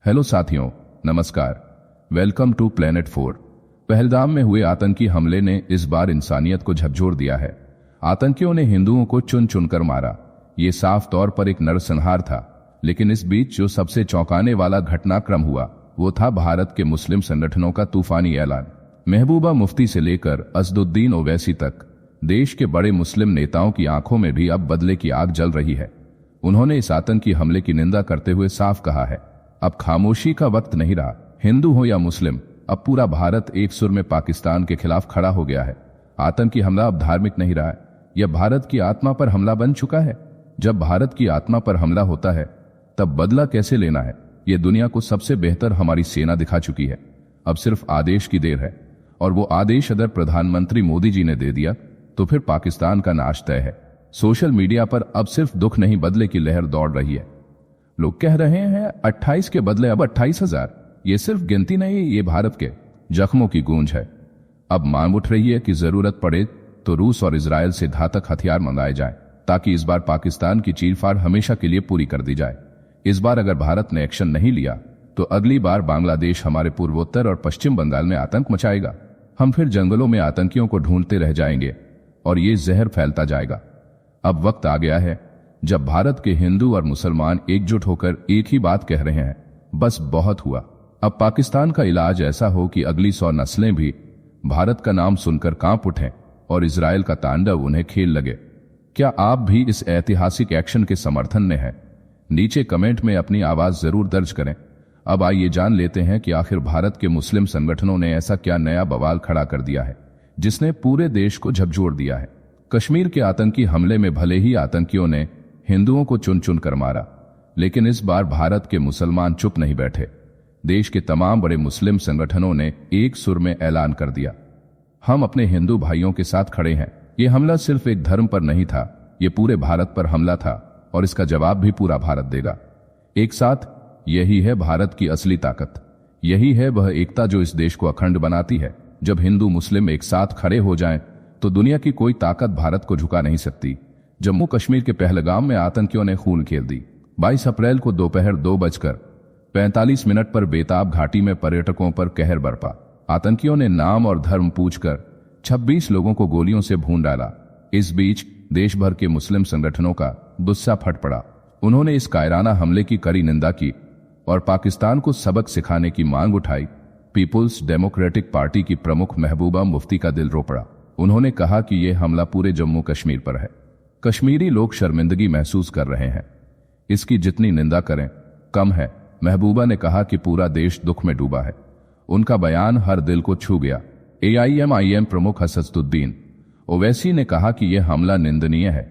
Hello साथियों, नमस्कार। Welcome to planet 4। Pahalgam में हुए आतंकी हमले ने इस बार इंसानियत को झकझोर दिया है। आतंकियों ने हिंदुओं को चुन चुनकर मारा। ये साफ तौर पर एक नरसंहार था, लेकिन इस बीच जो सबसे चौंकाने वाला घटनाक्रम हुआ वो था भारत के मुस्लिम संगठनों का तूफानी ऐलान। महबूबा मुफ्ती से लेकर असदुद्दीन ओवैसी तक देश के बड़े मुस्लिम नेताओं की आंखों में भी अब बदले की आग जल रही है। उन्होंने इस आतंकी हमले की निंदा करते हुए साफ कहा है, अब खामोशी का वक्त नहीं रहा। हिंदू हो या मुस्लिम, अब पूरा भारत एक सुर में पाकिस्तान के खिलाफ खड़ा हो गया है। आतंकी हमला अब धार्मिक नहीं रहा है, यह भारत की आत्मा पर हमला बन चुका है। जब भारत की आत्मा पर हमला होता है तब बदला कैसे लेना है यह दुनिया को सबसे बेहतर हमारी सेना दिखा चुकी है। अब सिर्फ आदेश की देर है, और वो आदेश अगर प्रधानमंत्री मोदी जी ने दे दिया तो फिर पाकिस्तान का नाश तय है। सोशल मीडिया पर अब सिर्फ दुख नहीं, बदले की लहर दौड़ रही है। लोग कह रहे हैं 28 के बदले अब 28,000। ये सिर्फ गिनती नहीं, ये भारत के जख्मों की गूंज है। अब मांग उठ रही है कि जरूरत पड़े तो रूस और इजराइल से घातक हथियार मंगाए जाएं, ताकि इस बार पाकिस्तान की चीरफाड़ हमेशा के लिए पूरी कर दी जाए। इस बार अगर भारत ने एक्शन नहीं लिया तो अगली बार बांग्लादेश हमारे पूर्वोत्तर और पश्चिम बंगाल में आतंक मचाएगा। हम फिर जंगलों में आतंकियों को ढूंढते रह जाएंगे और ये जहर फैलता जाएगा। अब वक्त आ गया है जब भारत के हिंदू और मुसलमान एकजुट होकर एक ही बात कह रहे हैं, बस बहुत हुआ। अब पाकिस्तान का इलाज ऐसा हो कि अगली 100 नस्लें भी भारत का नाम सुनकर कांप उठें और इजराइल का तांडव उन्हें खेल लगे। क्या आप भी इस ऐतिहासिक एक्शन के समर्थन में हैं? नीचे कमेंट में अपनी आवाज जरूर दर्ज करें। अब आइए जान लेते हैं कि आखिर भारत के मुस्लिम संगठनों ने ऐसा क्या नया बवाल खड़ा कर दिया है जिसने पूरे देश को झकझोर दिया है। कश्मीर के आतंकी हमले में भले ही आतंकियों ने हिंदुओं को चुन चुन कर मारा, लेकिन इस बार भारत के मुसलमान चुप नहीं बैठे। देश के तमाम बड़े मुस्लिम संगठनों ने एक सुर में ऐलान कर दिया, हम अपने हिंदू भाइयों के साथ खड़े हैं। ये हमला सिर्फ एक धर्म पर नहीं था, ये पूरे भारत पर हमला था और इसका जवाब भी पूरा भारत देगा। एक साथ, यही है भारत की असली ताकत। यही है वह एकता जो इस देश को अखंड बनाती है। जब हिंदू मुस्लिम एक साथ खड़े हो जाएं, तो दुनिया की कोई ताकत भारत को झुका नहीं सकती। जम्मू कश्मीर के पहलगाम में आतंकियों ने खून खेल दी। 22 अप्रैल को दोपहर 2:45 पर बेताब घाटी में पर्यटकों पर कहर बरपा। आतंकियों ने नाम और धर्म पूछकर 26 लोगों को गोलियों से भून डाला। इस बीच देश भर के मुस्लिम संगठनों का गुस्सा फट पड़ा। उन्होंने इस कायराना हमले की कड़ी निंदा की और पाकिस्तान को सबक सिखाने की मांग उठाई। पीपुल्स डेमोक्रेटिक पार्टी की प्रमुख महबूबा मुफ्ती का दिल रो पड़ा। उन्होंने कहा कि यह हमला पूरे जम्मू कश्मीर पर है। कश्मीरी लोग शर्मिंदगी महसूस कर रहे हैं, इसकी जितनी निंदा करें कम है। महबूबा ने कहा कि पूरा देश दुख में डूबा है। उनका बयान हर दिल को छू गया। AIMIM प्रमुख असदुद्दीन ओवैसी ने कहा कि यह हमला निंदनीय है।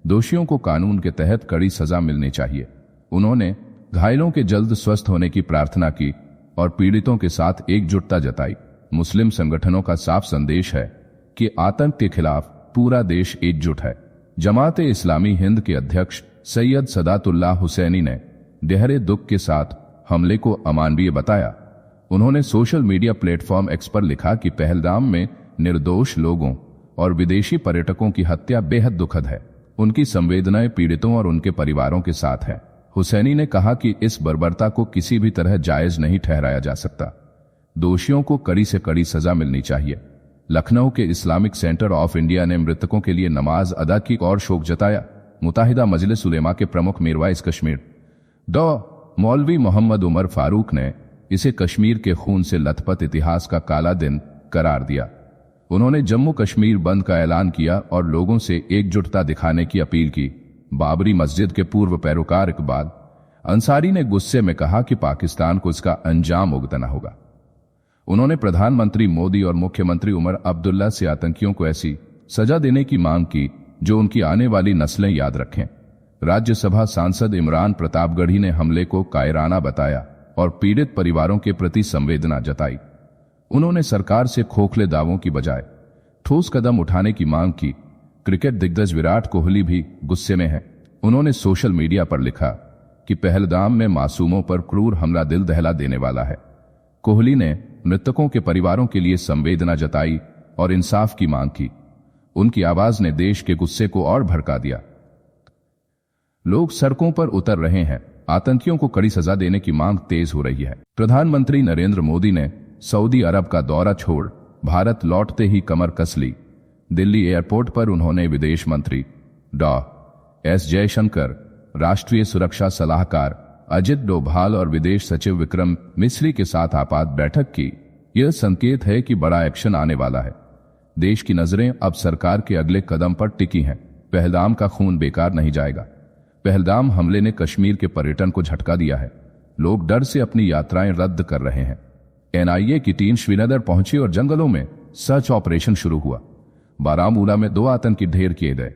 दोषियों को कानून के तहत कड़ी सजा मिलनी चाहिए। उन्होंने घायलों के जल्द स्वस्थ होने की प्रार्थना की और पीड़ितों के साथ एकजुटता जताई। मुस्लिम संगठनों का साफ संदेश है कि आतंक के खिलाफ पूरा देश एकजुट है। जमात इस्लामी हिंद के अध्यक्ष सैयद सदातुल्लाह हुसैनी ने गहरे दुख के साथ हमले को अमानवीय बताया। उन्होंने सोशल मीडिया प्लेटफॉर्म एक्स पर लिखा कि पहलगाम में निर्दोष लोगों और विदेशी पर्यटकों की हत्या बेहद दुखद है। उनकी संवेदनाएं पीड़ितों और उनके परिवारों के साथ है। हुसैनी ने कहा कि इस बर्बरता को किसी भी तरह जायज नहीं ठहराया जा सकता। दोषियों को कड़ी से कड़ी सजा मिलनी चाहिए। लखनऊ के इस्लामिक सेंटर ऑफ इंडिया ने मृतकों के लिए नमाज अदा की और शोक जताया। मुताहिदा मजलिस उलेमा के प्रमुख मीरवाइज कश्मीर मौलवी मोहम्मद उमर फारूक ने इसे कश्मीर के खून से लथपथ इतिहास का काला दिन करार दिया। उन्होंने जम्मू कश्मीर बंद का ऐलान किया और लोगों से एकजुटता दिखाने की अपील की। बाबरी मस्जिद के पूर्व पैरोकार इकबाल अंसारी ने गुस्से में कहा कि पाकिस्तान को इसका अंजाम भुगतना होगा। उन्होंने प्रधानमंत्री मोदी और मुख्यमंत्री उमर अब्दुल्ला से आतंकियों को ऐसी सजा देने की मांग की जो उनकी आने वाली नस्लें याद रखें। राज्यसभा सांसद इमरान प्रतापगढ़ी ने हमले को कायराना बताया और पीड़ित परिवारों के प्रति संवेदना जताई। उन्होंने सरकार से खोखले दावों की बजाय ठोस कदम उठाने की मांग की। क्रिकेट दिग्गज विराट कोहली भी गुस्से में है। उन्होंने सोशल मीडिया पर लिखा कि पहलगाम में मासूमों पर क्रूर हमला दिल दहला देने वाला है। कोहली ने मृतकों के परिवारों के लिए संवेदना जताई और इंसाफ की मांग की। उनकी आवाज ने देश के गुस्से को और भड़का दिया। लोग सड़कों पर उतर रहे हैं। आतंकियों को कड़ी सजा देने की मांग तेज हो रही है। प्रधानमंत्री नरेंद्र मोदी ने सऊदी अरब का दौरा छोड़ भारत लौटते ही कमर कस ली। दिल्ली एयरपोर्ट पर उन्होंने विदेश मंत्री डॉ.एस. जयशंकर, राष्ट्रीय सुरक्षा सलाहकार अजित डोभाल और विदेश सचिव विक्रम मिस्री के साथ आपात बैठक की। यह संकेत है कि बड़ा एक्शन आने वाला है। देश की नजरें अब सरकार के अगले कदम पर टिकी हैं। पहलगाम का खून बेकार नहीं जाएगा। पहलगाम हमले ने कश्मीर के पर्यटन को झटका दिया है। लोग डर से अपनी यात्राएं रद्द कर रहे हैं। एनआईए की टीम श्रीनगर पहुंची और जंगलों में सर्च ऑपरेशन शुरू हुआ। बारामूला में 2 आतंकी ढेर किए गए,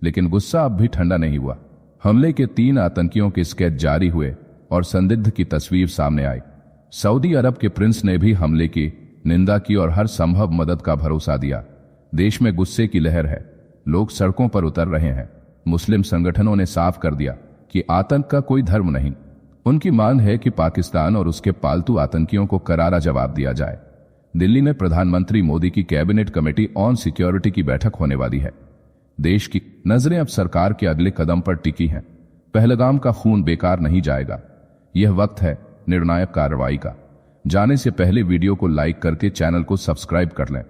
लेकिन गुस्सा अब भी ठंडा नहीं हुआ। हमले के 3 आतंकियों के स्केच जारी हुए और संदिग्ध की तस्वीर सामने आई। सऊदी अरब के प्रिंस ने भी हमले की निंदा की और हर संभव मदद का भरोसा दिया। देश में गुस्से की लहर है। लोग सड़कों पर उतर रहे हैं। मुस्लिम संगठनों ने साफ कर दिया कि आतंक का कोई धर्म नहीं। उनकी मांग है कि पाकिस्तान और उसके पालतू आतंकियों को करारा जवाब दिया जाए। दिल्ली में प्रधानमंत्री मोदी की कैबिनेट कमेटी ऑन सिक्योरिटी की बैठक होने वाली है। देश की नजरें अब सरकार के अगले कदम पर टिकी हैं। पहलगाम का खून बेकार नहीं जाएगा। यह वक्त है निर्णायक कार्रवाई का। जाने से पहले वीडियो को लाइक करके चैनल को सब्सक्राइब कर लें।